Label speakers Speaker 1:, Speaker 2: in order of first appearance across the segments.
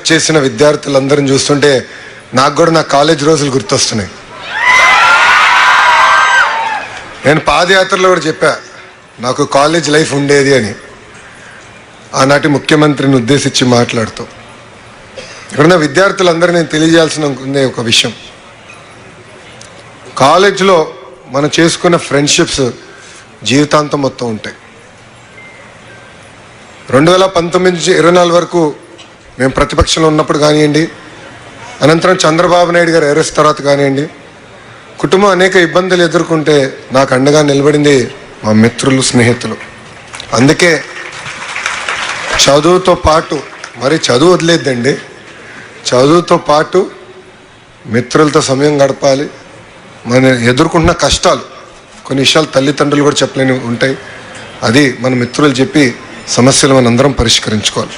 Speaker 1: వచ్చేసిన విద్యార్థులందరిని చూస్తుంటే నాకు కూడా నా కాలేజ్ రోజులు గుర్తొస్తున్నాయి. నేను పాదయాత్రలో కూడా చెప్పా నాకు కాలేజ్ లైఫ్ ఉండేది అని, ఆనాటి ముఖ్యమంత్రిని ఉద్దేశించి మాట్లాడుతూ. ఇక్కడున్న విద్యార్థులందరూ నేను తెలియజేయాల్సిన ఒక విషయం, కాలేజీలో మనం చేసుకున్న ఫ్రెండ్షిప్స్ జీవితాంతం మొత్తం ఉంటాయి. 2019 నుంచి 24 వరకు మేము ప్రతిపక్షంలో ఉన్నప్పుడు కానివ్వండి, అనంతరం చంద్రబాబు నాయుడు గారు అరెస్ట్ తర్వాత కానివ్వండి, కుటుంబం అనేక ఇబ్బందులు ఎదుర్కొంటే నాకు అండగా నిలబడింది మా మిత్రులు, స్నేహితులు. అందుకే చదువుతో పాటు, మరి చదువు వదిలేద్దండి, చదువుతో పాటు మిత్రులతో సమయం గడపాలి. మన ఎదుర్కొంటున్న కష్టాలు కొన్ని విషయాలు తల్లిదండ్రులు కూడా చెప్పలేని ఉంటాయి, అది మన మిత్రులు చెప్పి సమస్యలు మనందరం పరిష్కరించుకోవాలి.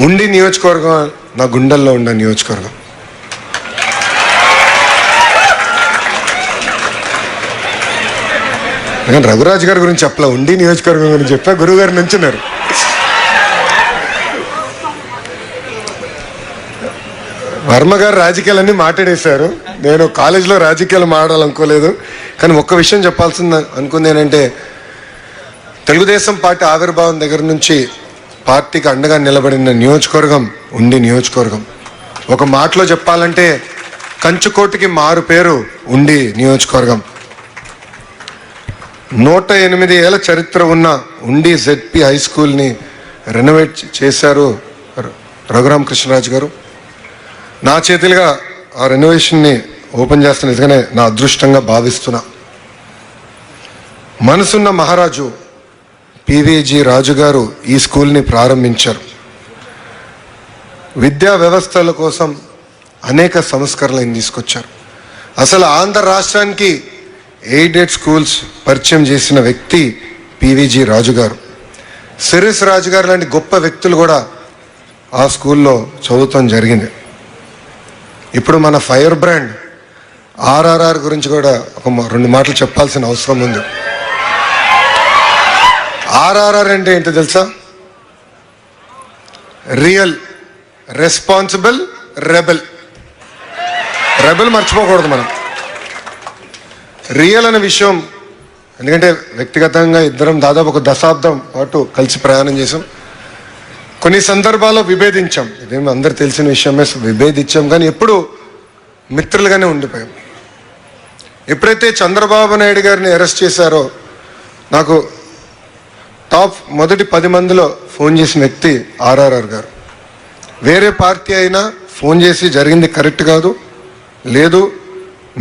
Speaker 1: ఉండి నియోజకవర్గం నా గుండెల్లో ఉన్న నియోజకవర్గం. నేను రఘురాజ్ గారి గురించి చెప్పలే, ఉండి నియోజకవర్గం గురించి చెప్పా. గురువు గారు నుంచున్నారు. వర్మ గారు రాజకీయాలన్నీ మాట్లాడేశారు. నేను కాలేజీలో రాజకీయాలు మాట్లాడాలనుకోలేదు, కానీ ఒక్క విషయం చెప్పాల్సింది అనుకుంది ఏంటంటే, తెలుగుదేశం పార్టీ ఆవిర్భావం దగ్గర నుంచి పార్టీకి అండగా నిలబడిన నియోజకవర్గం ఉండి నియోజకవర్గం. ఒక మాటలో చెప్పాలంటే కంచుకోటికి మారు పేరు ఉండి నియోజకవర్గం. 108 ఏళ్ల చరిత్ర ఉన్న ఉండి జెడ్పీ హై స్కూల్ని రెనోవేట్ చేశారు రఘురామకృష్ణరాజు గారు. నా చేతులుగా ఆ రెనోవేషన్ని ఓపెన్ చేస్తున్న నిజంగానే నా అదృష్టంగా భావిస్తున్నా. మనసున్న మహారాజు పివిజి రాజు గారు ఈ స్కూల్ని ప్రారంభించారు. విద్యా వ్యవస్థల కోసం అనేక సంస్కరణలు తీసుకొచ్చారు. అసలు ఆంధ్ర రాష్ట్రానికి ఎయిడెడ్ స్కూల్స్ పరిచయం చేసిన వ్యక్తి పివిజి రాజు గారు. సిరిస్ రాజు గారు లాంటి గొప్ప వ్యక్తులు కూడా ఆ స్కూల్లో చదువుతాం జరిగింది. ఇప్పుడు మన ఫైర్ బ్రాండ్ ఆర్ఆర్ఆర్ గురించి కూడా ఒక 2 మాటలు చెప్పాల్సిన అవసరం ఉంది. ఆర్ఆర్ఆర్ అంటే ఏంటో తెలుసా? Real, responsible, rebel. రెబెల్ మర్చిపోకూడదు మనం. రియల్ అనే విషయం, ఎందుకంటే వ్యక్తిగతంగా ఇద్దరం దాదాపు ఒక దశాబ్దం పాటు కలిసి ప్రయాణం చేసాం. కొన్ని సందర్భాల్లో విభేదించాం, ఇదేమో అందరు తెలిసిన విషయమే, విభేదించాం, కానీ ఎప్పుడు మిత్రులుగానే ఉండిపోయాం. ఎప్పుడైతే చంద్రబాబు నాయుడు గారిని అరెస్ట్ చేశారో నాకు టాప్ మొదటి 10 మందిలో ఫోన్ చేసిన వ్యక్తి ఆర్ఆర్ఆర్ గారు. వేరే పార్టీ అయినా ఫోన్ చేసి జరిగింది కరెక్ట్ కాదు, లేదు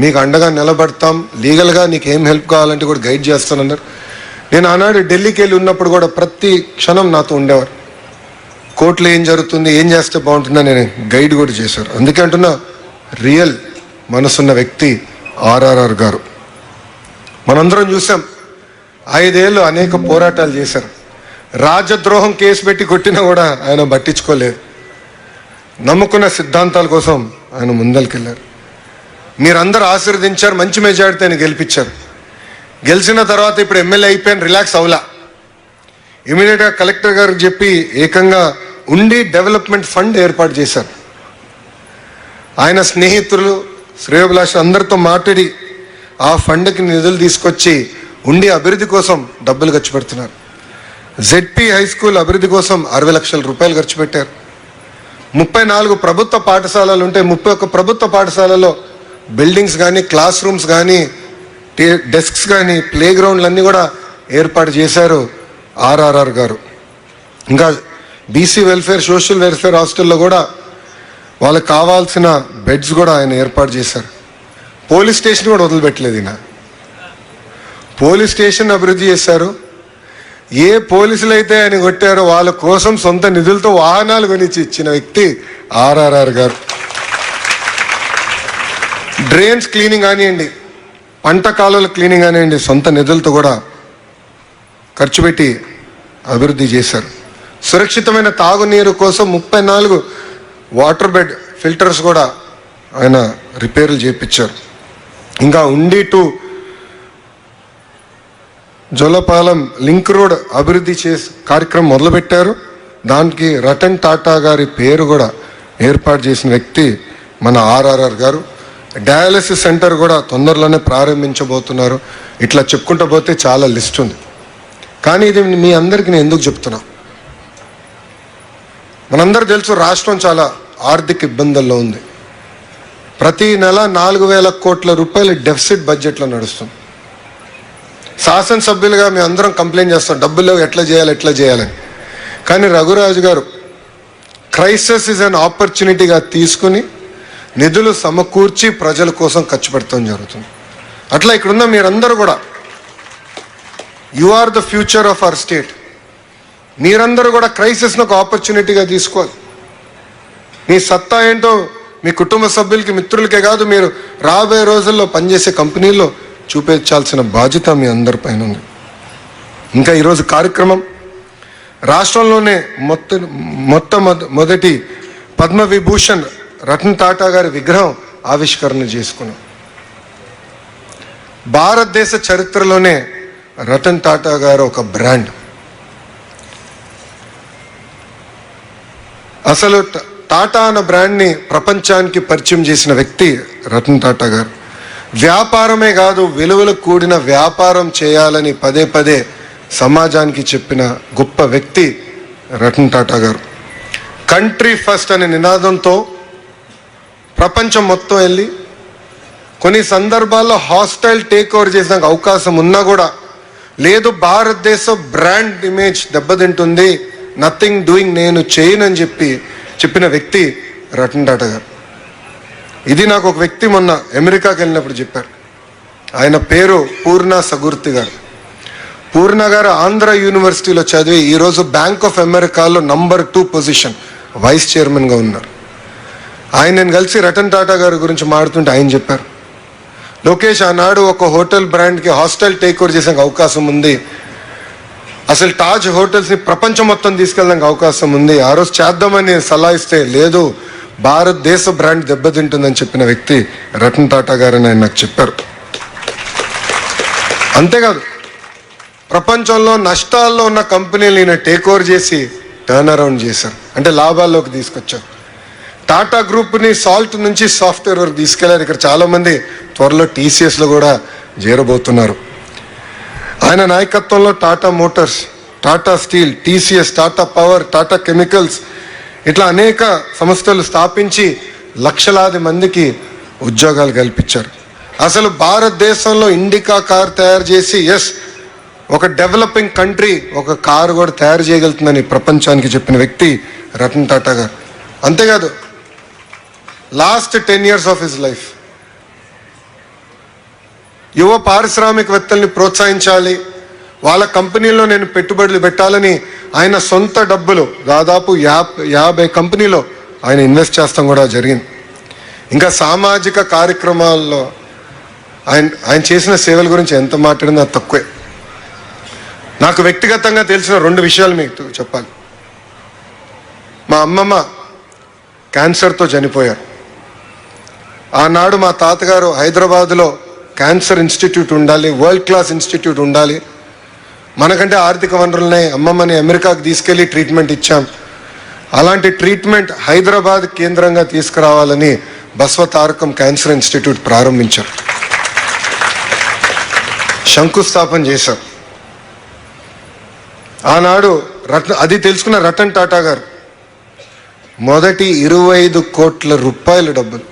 Speaker 1: మీకు అండగా నిలబడతాం, లీగల్గా నీకు ఏం హెల్ప్ కావాలంటే కూడా గైడ్ చేస్తానన్నారు. నేను ఆనాడు ఢిల్లీకి వెళ్ళి ఉన్నప్పుడు కూడా ప్రతి క్షణం నాతో ఉండేవారు. కోర్టులో ఏం జరుగుతుంది, ఏం చేస్తే బాగుంటుందని నేను గైడ్ కూడా చేశారు. అందుకే అంటున్నా, రియల్ మనసున్న వ్యక్తి ఆర్ఆర్ఆర్ గారు. మనందరం చూసాం, 5 ఏళ్ళు అనేక పోరాటాలు చేశారు. రాజద్రోహం కేసు పెట్టి కొట్టినా కూడా ఆయన పట్టించుకోలేదు. నమ్ముకున్న సిద్ధాంతాల కోసం ఆయన ముందరికెళ్ళారు. మీరందరూ ఆశీర్వదించారు, మంచి మెజారిటీ ఆయన గెలిపించారు. గెలిచిన తర్వాత ఇప్పుడు ఎమ్మెల్యే అయిపోయాను, రిలాక్స్ అవలా. ఇమీడియట్గా కలెక్టర్ గారికి చెప్పి ఏకంగా ఉండి డెవలప్మెంట్ ఫండ్ ఏర్పాటు చేశారు. ఆయన స్నేహితులు, శ్రేయోభిలాషులు అందరితో మాట్లాడి ఆ ఫండ్కి నిధులు తీసుకొచ్చి ఉండి అభివృద్ధి కోసం డబ్బులు ఖర్చు పెడుతున్నారు. జెడ్పీ హై స్కూల్ అభివృద్ధి కోసం 60 లక్షల రూపాయలు ఖర్చు పెట్టారు. 34 ప్రభుత్వ పాఠశాలలు ఉంటే 31 ప్రభుత్వ పాఠశాలలో బిల్డింగ్స్ కానీ, క్లాస్ రూమ్స్ కానీ, డెస్క్స్ కానీ, ప్లే గ్రౌండ్లు అన్నీ కూడా ఏర్పాటు చేశారు ఆర్ఆర్ఆర్ గారు. ఇంకా బీసీ వెల్ఫేర్, సోషల్ వెల్ఫేర్ హాస్టల్లో కూడా వాళ్ళకి కావాల్సిన బెడ్స్ కూడా ఆయన ఏర్పాటు చేశారు. పోలీస్ స్టేషన్ కూడా వదిలిపెట్టలేదు ఈయన. పోలీస్ స్టేషన్ అభివృద్ధి చేశారు. ఏ పోలీసులు అయితే ఆయన కొట్టారో వాళ్ళ కోసం సొంత నిధులతో వాహనాలు కొనిచ్చి ఇచ్చిన వ్యక్తి ఆర్ఆర్ఆర్ గారు. డ్రైన్స్ క్లీనింగ్ కానివ్వండి, పంట కాలువల క్లీనింగ్ కానివ్వండి, సొంత నిధులతో కూడా ఖర్చు పెట్టి అభివృద్ధి చేశారు. సురక్షితమైన తాగునీరు కోసం 34 వాటర్ బెడ్ ఫిల్టర్స్ కూడా ఆయన రిపేర్లు చేయించారు. ఇంకా ఉండి టు జోలపాలెం లింక్ రోడ్ అభివృద్ధి కార్యక్రమం మొదలుపెట్టారు. దానికి రతన్ టాటా గారి పేరు కూడా ఏర్పాటు చేసిన వ్యక్తి మన ఆర్ఆర్ఆర్ గారు. డయాలసిస్ సెంటర్ కూడా తొందరలోనే ప్రారంభించబోతున్నారు. ఇట్లా చెప్పుకుంటూ పోతే చాలా లిస్ట్ ఉంది. కానీ ఇది మీ అందరికీ నేను ఎందుకు చెప్తున్నా, మనందరూ తెలుసు రాష్ట్రం చాలా ఆర్థిక ఇబ్బందుల్లో ఉంది. ప్రతి నెల 4,000 కోట్ల రూపాయలు డెఫిసిట్ బడ్జెట్లో నడుస్తుంది. శాసనసభ్యులుగా మేము అందరం కంప్లైంట్ చేస్తాం, డబ్బులు లేవు, ఎట్లా చేయాలని. కానీ రఘురాజు గారు క్రైసిస్ ఇస్ అన్ ఆపర్చునిటీగా తీసుకుని నిధులు సమకూర్చి ప్రజల కోసం ఖర్చు పెడతాం జరుగుతుంది. అట్లా ఇక్కడున్న మీరందరూ కూడా you are the future of our state. మీరందరూ కూడా క్రైసిస్ను ఒక ఆపర్చునిటీగా తీసుకోవాలి. మీ సత్తా ఏంటో మీ కుటుంబ సభ్యులకి, మిత్రులకే కాదు, మీరు రాబోయే రోజుల్లో పనిచేసే కంపెనీల్లో చూపించాల్సిన బాధ్యత మీ అందరిపైన ఉంది. ఇంకా ఈరోజు కార్యక్రమం రాష్ట్రంలోనే మొట్టమొదటి పద్మవిభూషణ్ రతన్ టాటా గారి విగ్రహం ఆవిష్కరణ చేసుకున్నాం. భారతదేశ చరిత్రలోనే రతన్ టాటా గారు ఒక బ్రాండ్. అసలు టాటా అన్న బ్రాండ్ని ప్రపంచానికి పరిచయం చేసిన వ్యక్తి రతన్ టాటా గారు. వ్యాపారమే కాదు, విలువలకు కూడిన వ్యాపారం చేయాలని పదే పదే సమాజానికి చెప్పిన గొప్ప వ్యక్తి రతన్ టాటా గారు. కంట్రీ ఫస్ట్ అనే నినాదంతో ప్రపంచం మొత్తం వెళ్ళి కొన్ని సందర్భాల్లో హాస్టైల్ టేక్ ఓవర్ చేసిన అవకాశం ఉన్నా కూడా లేదు, భారతదేశ బ్రాండ్ ఇమేజ్ దెబ్బతింటుంది, నథింగ్ డూయింగ్, నేను చేయనని చెప్పిన వ్యక్తి రతన్ టాటా గారు. ఇది నాకు ఒక వ్యక్తి మొన్న అమెరికాకి వెళ్ళినప్పుడు చెప్పారు. ఆయన పేరు పూర్ణ సగుర్తి గారు. పూర్ణ గారు ఆంధ్ర యూనివర్సిటీలో చదివి ఈరోజు బ్యాంక్ ఆఫ్ అమెరికాలో నంబర్ 2 పొజిషన్ వైస్ చైర్మన్గా ఉన్నారు. ఆయన నేను కలిసి రతన్ టాటా గారి గురించి మాట్లాడుతుంటే ఆయన చెప్పారు, లోకేష్ ఆనాడు ఒక హోటల్ బ్రాండ్కి హాస్టల్ టేక్ ఓవర్ చేసే అవకాశం ఉంది, అసలు తాజ్ హోటల్స్ని ప్రపంచం మొత్తం తీసుకెళ్ళడానికి అవకాశం ఉంది, ఆ రోజు చేద్దామని సలహా ఇస్తే లేదు, భారతదేశ బ్రాండ్ దెబ్బతింటుందని చెప్పిన వ్యక్తి రతన్ టాటా గారు అని ఆయన నాకు చెప్పారు. అంతేకాదు ప్రపంచంలో నష్టాల్లో ఉన్న కంపెనీలు ఈయన టేక్ ఓవర్ చేసి టర్న్ అరౌండ్ చేశారు, అంటే లాభాల్లోకి తీసుకొచ్చారు. టాటా గ్రూప్ని సాల్ట్ నుంచి సాఫ్ట్వేర్ వరకు తీసుకెళ్లారు. ఇక్కడ చాలామంది త్వరలో టీసీఎస్లో కూడా చేరబోతున్నారు. ఆయన నాయకత్వంలో Tata Motors, Tata steel, TCS, Tata power, Tata chemicals ఇట్లా అనేక సంస్థలు స్థాపించి లక్షలాది మందికి ఉద్యోగాలు కల్పించారు. అసలు భారతదేశంలో ఇండికా కార్ తయారు చేసి ఒక డెవలపింగ్ కంట్రీ ఒక కారు కూడా తయారు చేయగలుగుతుందని ప్రపంచానికి చెప్పిన వ్యక్తి రతన్ టాటా గారు. అంతేకాదు last 10 years of his life యువ పారిశ్రామికవేత్తల్ని ప్రోత్సహించాలి, వాళ్ళ కంపెనీలో నేను పెట్టుబడులు పెట్టాలని ఆయన సొంత డబ్బులు దాదాపు 50 కంపెనీలో ఆయన ఇన్వెస్ట్ చేస్తాం కూడా జరిగింది. ఇంకా సామాజిక కార్యక్రమాల్లో ఆయన చేసిన సేవల గురించి ఎంత మాట్లాడినా తక్కువే. నాకు వ్యక్తిగతంగా తెలిసిన 2 విషయాలు మీకు చెప్పాలి. మా అమ్మమ్మ క్యాన్సర్తో చనిపోయారు. ఆనాడు మా తాతగారు హైదరాబాదులో క్యాన్సర్ ఇన్స్టిట్యూట్ ఉండాలి, వరల్డ్ క్లాస్ ఇన్స్టిట్యూట్ ఉండాలి, మనకంటే ఆర్థిక వనరులనే అమ్మమ్మని అమెరికాకు తీసుకెళ్ళి ట్రీట్మెంట్ ఇచ్చాం, అలాంటి ట్రీట్మెంట్ హైదరాబాద్ కేంద్రంగా తీసుకురావాలని బస్వతారకం క్యాన్సర్ ఇన్స్టిట్యూట్ ప్రారంభించారు, శంకుస్థాపన చేశారు. ఆనాడు అది తెలుసుకున్న రతన్ టాటా గారు మొదటి 25 కోట్ల రూపాయల డబ్బులు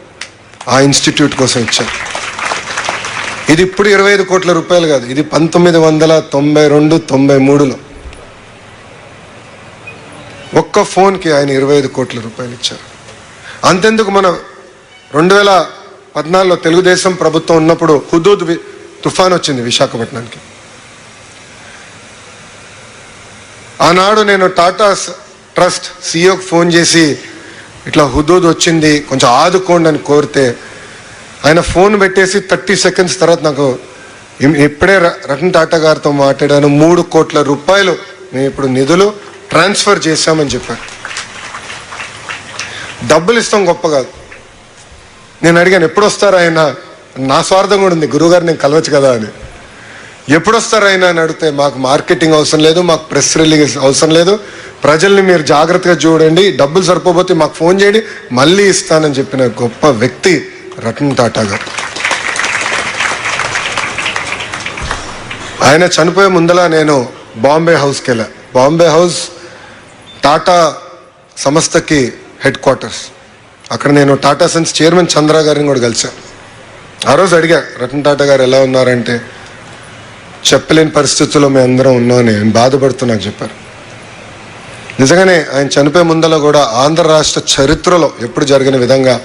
Speaker 1: ఆ ఇన్స్టిట్యూట్ కోసం ఇచ్చారు. ఇది ఇప్పుడు 25 కోట్ల రూపాయలు కాదు, ఇది 1992-93లో ఒక్క ఫోన్కి ఆయన 25 కోట్ల రూపాయలు ఇచ్చారు. అంతెందుకు మన 2014లో తెలుగుదేశం ప్రభుత్వం ఉన్నప్పుడు హుదూద్ తుఫాన్ వచ్చింది విశాఖపట్నానికి. ఆనాడు నేను టాటా ట్రస్ట్ సిఇఓకి ఫోన్ చేసి ఇట్లా హుదూద్ వచ్చింది కొంచెం ఆదుకోండి అని కోరితే ఆయన ఫోన్ పెట్టేసి 30 seconds తర్వాత నాకు ఇప్పుడే రతన్ టాటా గారితో మాట్లాడాను, 3 కోట్ల రూపాయలు మేము ఇప్పుడు నిధులు ట్రాన్స్ఫర్ చేశామని చెప్పారు. డబ్బులు ఇస్తాం గొప్ప కాదు. నేను అడిగాను ఎప్పుడు వస్తారు ఆయన, నా స్వార్థం కూడా ఉంది, గురువుగారు నేను కలవచ్చు కదా అని. ఎప్పుడు వస్తారు ఆయన అని అడిగితే మాకు మార్కెటింగ్ అవసరం లేదు, మాకు ప్రెస్ రిలీజ్ అవసరం లేదు, ప్రజల్ని మీరు జాగ్రత్తగా చూడండి, డబ్బులు సరిపోతే మాకు ఫోన్ చేయండి, మళ్ళీ ఇస్తానని చెప్పిన గొప్ప వ్యక్తి రతన్ టాటా గారు. ఆయన చనిపోయే ముందల నేను బాంబే హౌస్కి వెళ్ళా. బాంబే హౌస్ టాటా సంస్థకి హెడ్ క్వార్టర్స్. అక్కడ నేను టాటా సన్స్ చైర్మన్ చంద్ర గారిని కూడా కలిశాను. ఆ రోజు అడిగా, రతన్ టాటా గారు ఎలా ఉన్నారంటే, చెప్పలేని పరిస్థితుల్లో మేము అందరం ఉన్నామని ఆయన బాధపడుతూ నాకు చెప్పారు. నిజంగానే ఆయన చనిపోయే ముందల కూడా ఆంధ్ర రాష్ట్ర చరిత్రలో ఎప్పుడు జరిగిన విధంగా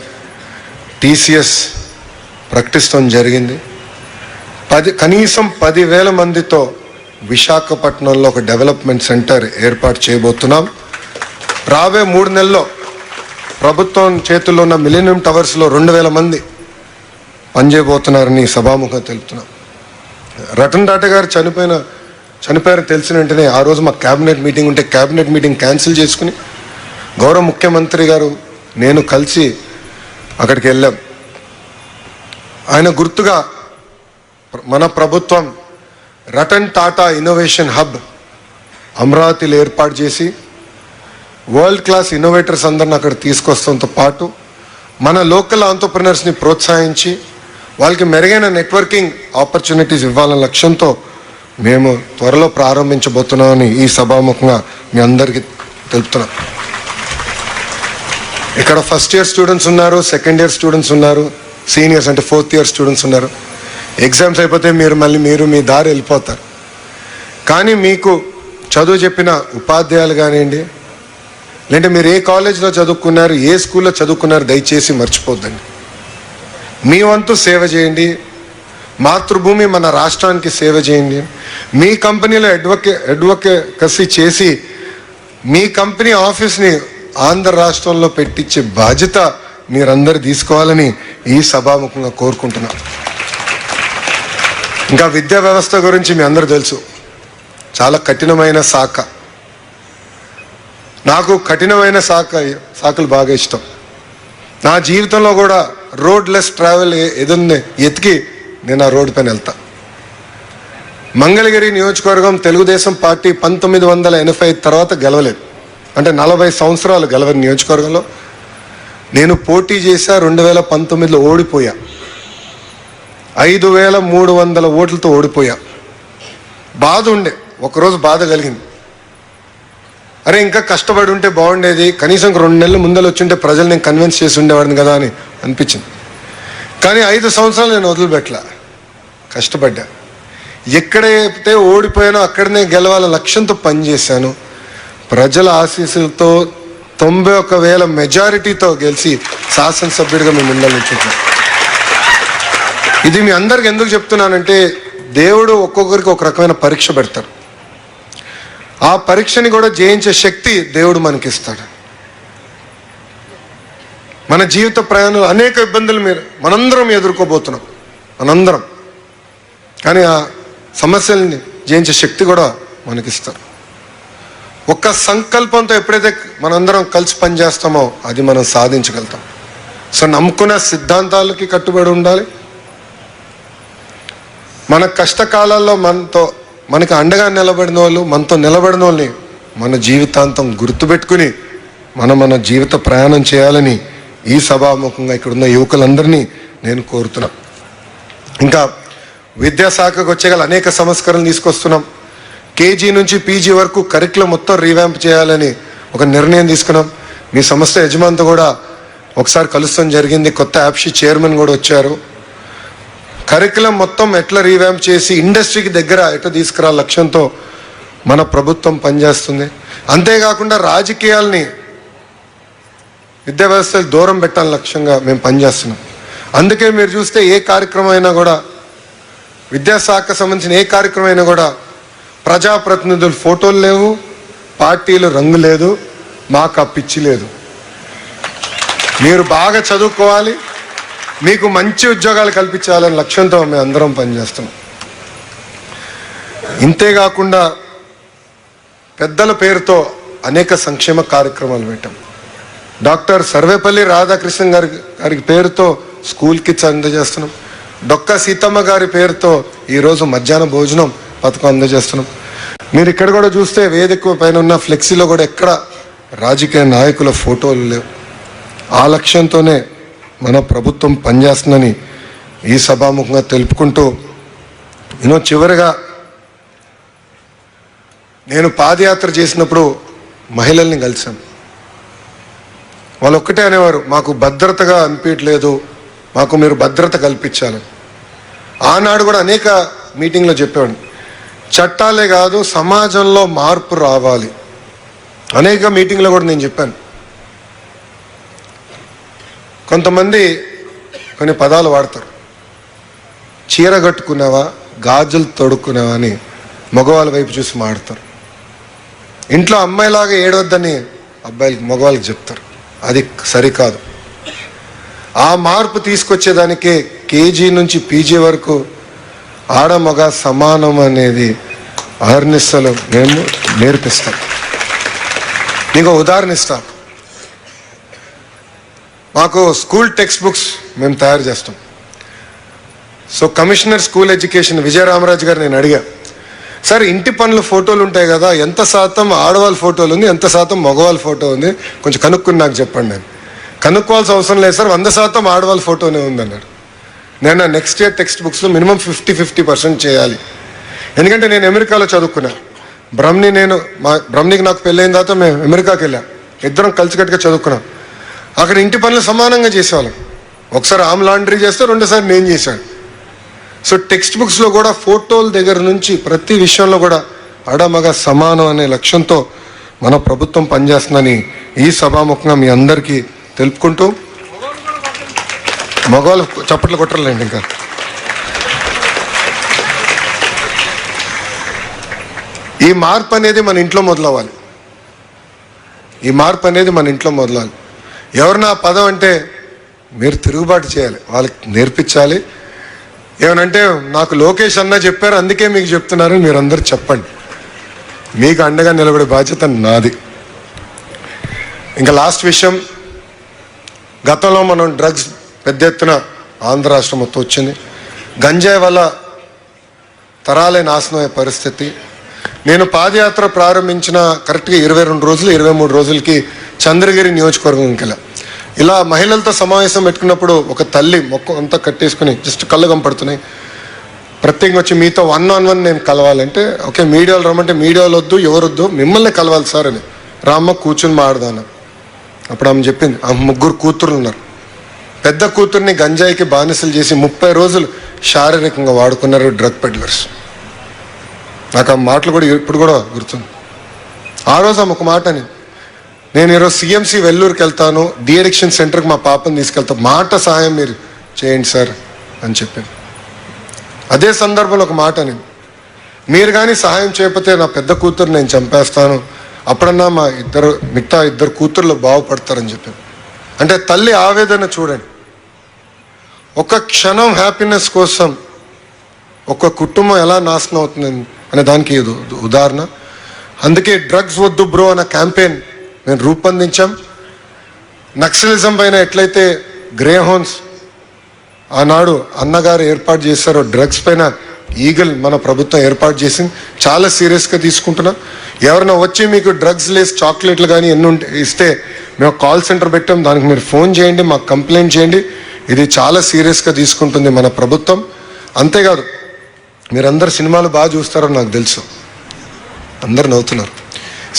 Speaker 1: టీసీఎస్ ప్రకటిస్తూ జరిగింది. కనీసం 10,000 మందితో విశాఖపట్నంలో ఒక డెవలప్మెంట్ సెంటర్ ఏర్పాటు చేయబోతున్నాం. రాబోయే 3 నెలల్లో ప్రభుత్వం చేతుల్లో ఉన్న మిలీనియం టవర్స్లో 2,000 మంది పనిచేయబోతున్నారని సభాముఖంగా తెలుపుతున్నాం. రతన్ టాటా గారు చనిపోయారు తెలిసిన వెంటనే ఆ రోజు మా క్యాబినెట్ మీటింగ్ ఉంటే క్యాబినెట్ మీటింగ్ క్యాన్సిల్ చేసుకుని గౌరవ ముఖ్యమంత్రి గారు నేను కలిసి అక్కడికి వెళ్ళాం. ఆయన గుర్తుగా మన ప్రభుత్వం రతన్ టాటా ఇన్నోవేషన్ హబ్ అమరావతిలో ఏర్పాటు చేసి వరల్డ్ క్లాస్ ఇన్నోవేటర్స్ అందరిని అక్కడ తీసుకొస్తంతో పాటు మన లోకల్ ఆంటర్‌ప్రెన్యూర్స్ని ప్రోత్సహించి వాళ్ళకి మెరుగైన నెట్వర్కింగ్ ఆపర్చునిటీస్ ఇవ్వాలనే లక్ష్యంతో మేము త్వరలో ప్రారంభించబోతున్నామని ఈ సభాముఖంగా మీ అందరికీ తెలుపుతున్నాం. ఇక్కడ ఫస్ట్ ఇయర్ స్టూడెంట్స్ ఉన్నారు, సెకండ్ ఇయర్ స్టూడెంట్స్ ఉన్నారు, సీనియర్స్ అంటే 4th ఇయర్ స్టూడెంట్స్ ఉన్నారు. ఎగ్జామ్స్ అయిపోతే మీరు మీ దారి వెళ్ళిపోతారు. కానీ మీకు చదువు చెప్పిన ఉపాధ్యాయులు కానివ్వండి, లేదంటే మీరు ఏ కాలేజ్లో చదువుకున్నారు, ఏ స్కూల్లో చదువుకున్నారు, దయచేసి మర్చిపోద్దండి. మీ వంతు సేవ చేయండి. మాతృభూమి మన రాష్ట్రానికి సేవ చేయండి. మీ కంపెనీలో అడ్వకేసీ చేసి మీ కంపెనీ ఆఫీస్ని ఆంధ్ర రాష్ట్రంలో పెట్టించే బాధ్యత మీరందరూ తీసుకోవాలని ఈ సభాముఖంగా కోరుకుంటున్నాం. ఇంకా విద్యా వ్యవస్థ గురించి మీ అందరూ తెలుసు, చాలా కఠినమైన శాఖ. నాకు కఠినమైన శాఖలు బాగా ఇష్టం. నా జీవితంలో కూడా రోడ్ లెస్ ట్రావెల్ ఏదన్నా ఎతికి నేను ఆ రోడ్డు పైన వెళ్తా. మంగళగిరి నియోజకవర్గం తెలుగుదేశం పార్టీ 1985 తర్వాత గెలవలేదు, అంటే 40 సంవత్సరాలు గెలవని నియోజకవర్గంలో నేను పోటీ చేశా. 2019లో ఓడిపోయా, 5,300 ఓట్లతో ఓడిపోయా. బాధ ఉండే, ఒకరోజు బాధ కలిగింది. అరే ఇంకా కష్టపడి ఉంటే బాగుండేది, కనీసం 2 నెలల ముందర వచ్చింటే ప్రజలు నేను కన్విన్స్ చేసి ఉండేవాడిని కదా అని అనిపించింది. కానీ 5 సంవత్సరాలు నేను వదిలిపెట్టలా, కష్టపడ్డా. ఎక్కడైతే ఓడిపోయానో అక్కడనే గెలవాల లక్ష్యంతో పనిచేశాను. ప్రజల ఆశీస్సులతో 91,000 మెజారిటీతో గెలిచి శాసనసభ్యుడిగా మేము ముందర నుంచుంటాం. ఇది మీ అందరికి ఎందుకు చెప్తున్నానంటే, దేవుడు ఒక్కొక్కరికి ఒక రకమైన పరీక్ష పెడతారు. ఆ పరీక్షని కూడా జయించే శక్తి దేవుడు మనకిస్తాడు. మన జీవిత ప్రయాణంలో అనేక ఇబ్బందులు మనందరం ఎదుర్కోబోతున్నాం, మనందరం. కానీ ఆ సమస్యల్ని జయించే శక్తి కూడా మనకిస్తారు. ఒక్క సంకల్పంతో ఎప్పుడైతే మనందరం కలిసి పనిచేస్తామో అది మనం సాధించగలుగుతాం. సో నమ్ముకున్న సిద్ధాంతాలకి కట్టుబడి ఉండాలి. మన కష్టకాలాల్లో మనకి అండగా నిలబడిన వాళ్ళు, మనతో నిలబడిన వాళ్ళని మన జీవితాంతం గుర్తుపెట్టుకుని మన జీవిత ప్రయాణం చేయాలని ఈ సభాముఖంగా ఇక్కడున్న యువకులందరినీ నేను కోరుతున్నా. ఇంకా విద్యాశాఖకు వచ్చేగల అనేక సంస్కరణలు తీసుకొస్తున్నాం. కేజీ నుంచి పీజీ వరకు కరికులం మొత్తం రీవ్యాంప్ చేయాలని ఒక నిర్ణయం తీసుకున్నాం. మీ సంస్థ యజమానితో కూడా ఒకసారి కలుస్తాం జరిగింది. కొత్త యాప్షి చైర్మన్ కూడా వచ్చారు. కరికులం మొత్తం ఎట్లా రీవ్యాంప్ చేసి ఇండస్ట్రీకి దగ్గర ఎట్లా తీసుకురా లక్ష్యంతో మన ప్రభుత్వం పనిచేస్తుంది. అంతేకాకుండా రాజకీయాల్ని విద్యా వ్యవస్థకు దూరం పెట్టాలని లక్ష్యంగా మేము పనిచేస్తున్నాం. అందుకే మీరు చూస్తే ఏ కార్యక్రమం అయినా కూడా, విద్యాశాఖ సంబంధించిన ఏ కార్యక్రమం అయినా కూడా ప్రజాప్రతినిధులు ఫోటోలు లేవు, పార్టీలు రంగు లేదు, మాకు ఆ పిచ్చి లేదు. మీరు బాగా చదువుకోవాలి, మీకు మంచి ఉద్యోగాలు కల్పించాలనే లక్ష్యంతో మేము అందరం పనిచేస్తున్నాం. ఇంతేకాకుండా పెద్దల పేరుతో అనేక సంక్షేమ కార్యక్రమాలు పెట్టాం. డాక్టర్ సర్వేపల్లి రాధాకృష్ణన్ గారి పేరుతో స్కూల్ కిట్స్ అందజేస్తున్నాం. డొక్కా సీతమ్మ గారి పేరుతో ఈరోజు మధ్యాహ్న భోజనం పథకం అందజేస్తున్నాం. మీరు ఇక్కడ కూడా చూస్తే వేదిక పైన ఉన్న ఫ్లెక్సీలో కూడా ఎక్కడ రాజకీయ నాయకుల ఫోటోలు లేవు. ఆ లక్ష్యంతోనే మన ప్రభుత్వం పనిచేస్తుందని ఈ సభాముఖంగా తెలుపుకుంటూ, చివరిగా నేను పాదయాత్ర చేసినప్పుడు మహిళల్ని కలిశాను. వాళ్ళు ఒక్కటే అనేవారు, మాకు భద్రతగా అనిపించట్లేదు, మాకు మీరు భద్రత కల్పించాలి. ఆనాడు కూడా అనేక మీటింగ్లో చెప్పేవాడిని, చట్టాలే కాదు సమాజంలో మార్పు రావాలి. అనేక మీటింగ్లో కూడా నేను చెప్పాను. కొంతమంది కొన్ని పదాలు వాడతారు, చీర కట్టుకున్నావా, గాజులు తొడుక్కున్నావా అని మగవాళ్ళ వైపు చూసి మాడతారు. ఇంట్లో అమ్మాయిలాగా ఏడవద్దని అబ్బాయిలకి మగవాళ్ళకి చెప్తారు. అది సరికాదు. ఆ మార్పు తీసుకొచ్చేదానికే కేజీ నుంచి పీజీ వరకు ఆడ మగ సమానం అనేది అహర్నిశలు మేము నేర్పిస్తాం. మీకు ఉదాహరణ ఇస్తాం. మాకు స్కూల్ టెక్స్ట్ బుక్స్ మేము తయారు చేస్తాం. So commissioner school education Vijayaramaraju గారు నేను అడిగా, సార్ ఇంటి పనుల ఫోటోలు ఉంటాయి కదా, ఎంత శాతం ఆడవాళ్ళ ఫోటోలు ఉంది, ఎంత శాతం మగవాళ్ళ ఫోటో ఉంది, కొంచెం కనుక్కుని నాకు చెప్పండి. నేను కనుక్కోవాల్సిన అవసరం లేదు సార్, 100% ఆడవాళ్ళ ఫోటోనే ఉందన్నాడు. నేను నెక్స్ట్ ఇయర్ టెక్స్ట్ బుక్స్లో మినిమం 50% చేయాలి. ఎందుకంటే నేను అమెరికాలో చదువుకున్నా. బ్రహ్మణికి నాకు పెళ్ళైన తర్వాత మేము అమెరికాకి వెళ్ళాం. ఇద్దరం కలిసికట్టుగా చదువుకున్నాం. అక్కడ ఇంటి పనులు సమానంగా చేసేవాళ్ళం. ఒకసారి ఆమె లాండ్రీ చేస్తే రెండోసారి నేను చేశాను. సో టెక్స్ట్ బుక్స్లో కూడా ఫోటోల దగ్గర నుంచి ప్రతి విషయంలో కూడా ఆడమగ సమానం అనే లక్ష్యంతో మన ప్రభుత్వం పనిచేస్తుందని ఈ సభాముఖంగా మీ అందరికీ తెలుపుకుంటూ, మగవాళ్ళు చప్పట్లు కొట్టర్లేండి. ఇంకా ఈ మార్పు అనేది మన ఇంట్లో మొదలవ్వాలి. ఈ మార్పు అనేది మన ఇంట్లో మొదలవ్వాలి. ఎవరినా పదం అంటే మీరు తిరుగుబాటు చేయాలి, వాళ్ళకి నేర్పించాలి. ఏమనంటే నాకు లోకేష్ అన్న చెప్పారు అందుకే మీకు చెప్తున్నారు, మీరందరూ చెప్పండి. మీకు అండగా నిలబడే బాధ్యత నాది. ఇంకా లాస్ట్ విషయం, గతంలో మనం డ్రగ్స్ పెద్ద ఎత్తున ఆంధ్ర రాష్ట్రం మొత్తం వచ్చింది. గంజాయి వల్ల తరాలే నాశనం అయ్యే పరిస్థితి. నేను పాదయాత్ర ప్రారంభించిన కరెక్ట్గా 22 రోజులు 23 రోజులకి చంద్రగిరి నియోజకవర్గంకి వెళ్ళా. ఇలా మహిళలతో సమావేశం పెట్టుకున్నప్పుడు ఒక తల్లి మొక్క అంతా కట్టేసుకుని జస్ట్ కళ్ళు కంపడుతున్నాయి, ప్రత్యేకంగా వచ్చి మీతో 1-on-1 నేను కలవాలంటే, ఓకే మీడియాలో రమ్మంటే మీడియాలో వద్దు, ఎవరొద్దు, మిమ్మల్ని కలవాలి సార్ అని. రామ్మ కూర్చుని మాడదాను. అప్పుడు ఆమె చెప్పింది, ఆమె 3 కూతుర్లు ఉన్నారు. పెద్ద కూతుర్ని గంజాయికి బానిసలు చేసి 30 రోజులు శారీరకంగా వాడుకున్నారు డ్రగ్ పెడ్లర్స్. నాకు ఆ మాటలు కూడా ఇప్పుడు కూడా గుర్తుంది. ఆ రోజు ఆమె ఒక మాట అని, నేను ఈరోజు సిఎంసి వెల్లూరుకి వెళ్తాను, డి అడిక్షన్ సెంటర్కి మా పాపని తీసుకెళ్తాను, మాట సహాయం మీరు చేయండి సార్ అని చెప్పింది. అదే సందర్భంలో ఒక మాట అని, మీరు కానీ సహాయం చేయకపోతే నా పెద్ద కూతురు నేను చంపేస్తాను, అప్పుడన్నా మా మిగతా 2 కూతుర్లు బాగుపడతారని చెప్పింది. అంటే తల్లి ఆవేదన చూడండి. ఒక క్షణం హ్యాపీనెస్ కోసం ఒక కుటుంబం ఎలా నాశనం అవుతుంది అనే దానికి ఉదాహరణ. అందుకే డ్రగ్స్ వద్దు బ్రో అన్న క్యాంపెయిన్ మేము రూపొందించాం. నక్సలిజం పైన ఎట్లయితే గ్రే హోన్స్ ఆనాడు అన్నగారు ఏర్పాటు చేశారో, డ్రగ్స్ పైన ఈగల్ మన ప్రభుత్వం ఏర్పాటు చేసింది. చాలా సీరియస్గా తీసుకుంటున్నా. ఎవరైనా వచ్చి మీకు డ్రగ్స్ లేస్ చాక్లెట్లు కానీ ఎన్ని ఇస్తే మేము కాల్ సెంటర్ పెట్టాం, దానికి మీరు ఫోన్ చేయండి, మాకు కంప్లైంట్ చేయండి. ఇది చాలా సీరియస్గా తీసుకుంటుంది మన ప్రభుత్వం. అంతేకాదు, మీరందరు సినిమాలు బాగా చూస్తారో నాకు తెలుసు, అందరు నవ్వుతున్నారు.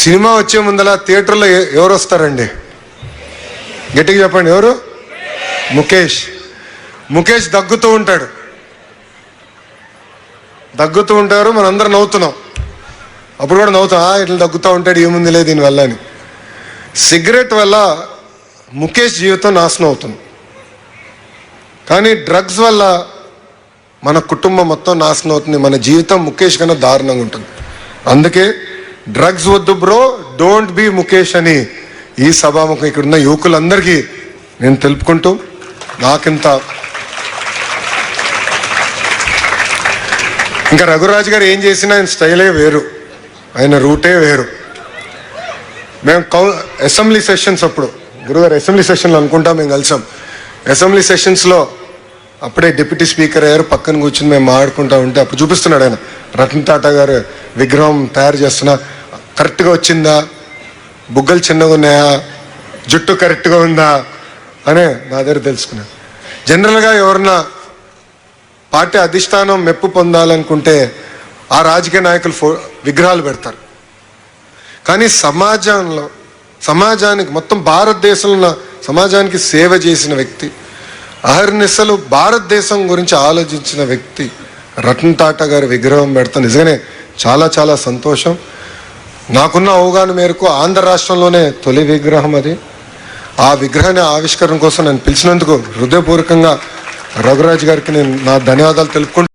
Speaker 1: సినిమా వచ్చే ముందల థియేటర్లో ఎవరు వస్తారండి? గట్టిగా చెప్పండి, ఎవరు? ముఖేష్ దగ్గుతూ ఉంటారు, మనందరం నవ్వుతున్నాం. అప్పుడు కూడా నవ్వుతాం, ఇట్లా దగ్గుతూ ఉంటాడు, ఏముంది లేదు దీనివల్ల అని. సిగరెట్ వల్ల ముఖేష్ జీవితం నాశనం అవుతుంది, కానీ డ్రగ్స్ వల్ల మన కుటుంబం మొత్తం నాశనం అవుతుంది. మన జీవితం ముఖేష్ కన్నా దారుణంగా ఉంటుంది. అందుకే డ్రగ్స్ వద్దు బ్రో, డోంట్ బీ ముఖేష్ అని ఈ సభాముఖం ఇక్కడున్న యువకులందరికీ నేను తెలుపుకుంటూ, నాకింత ఇంకా రఘురాజ్ గారు ఏం చేసినా ఆయన స్టైలే వేరు, ఆయన రూటే వేరు. మేము అసెంబ్లీ సెషన్స్ అప్పుడు గురుగారు అసెంబ్లీ సెషన్లో అనుకుంటా మేము కలిసాం. అసెంబ్లీ సెషన్స్లో అప్పుడే డిప్యూటీ స్పీకర్ అయ్యారు, పక్కన కూర్చుని మేము మాట్లాడుకుంటా ఉంటే అప్పుడు చూపిస్తున్నాడు ఆయన, రతన్ టాటా గారు విగ్రహం తయారు చేస్తున్నా కరెక్ట్గా వచ్చిందా, బుగ్గలు చిన్నగా ఉన్నాయా, జుట్టు కరెక్ట్గా ఉందా అనే నా దగ్గర తెలుసుకున్నాను. జనరల్గా ఎవరన్నా పార్టీ అధిష్టానం మెప్పు పొందాలనుకుంటే ఆ రాజకీయ నాయకులు విగ్రహాలు పెడతారు. కానీ సమాజానికి మొత్తం భారతదేశంలో ఉన్న సమాజానికి సేవ చేసిన వ్యక్తి, అహర్నిశలు భారతదేశం గురించి ఆలోచించిన వ్యక్తి రతన్ టాటా గారి విగ్రహం పెడతాం నిజంగానే చాలా చాలా సంతోషం. నాకున్న అవగాహన మేరకు ఆంధ్ర రాష్ట్రంలోనే తొలి విగ్రహం అది. ఆ విగ్రహాన్ని ఆవిష్కరణ కోసం నన్ను పిలిచినందుకు హృదయపూర్వకంగా రఘురాజ్ గారికి నేను నా ధన్యవాదాలు తెలుపుకుంటూ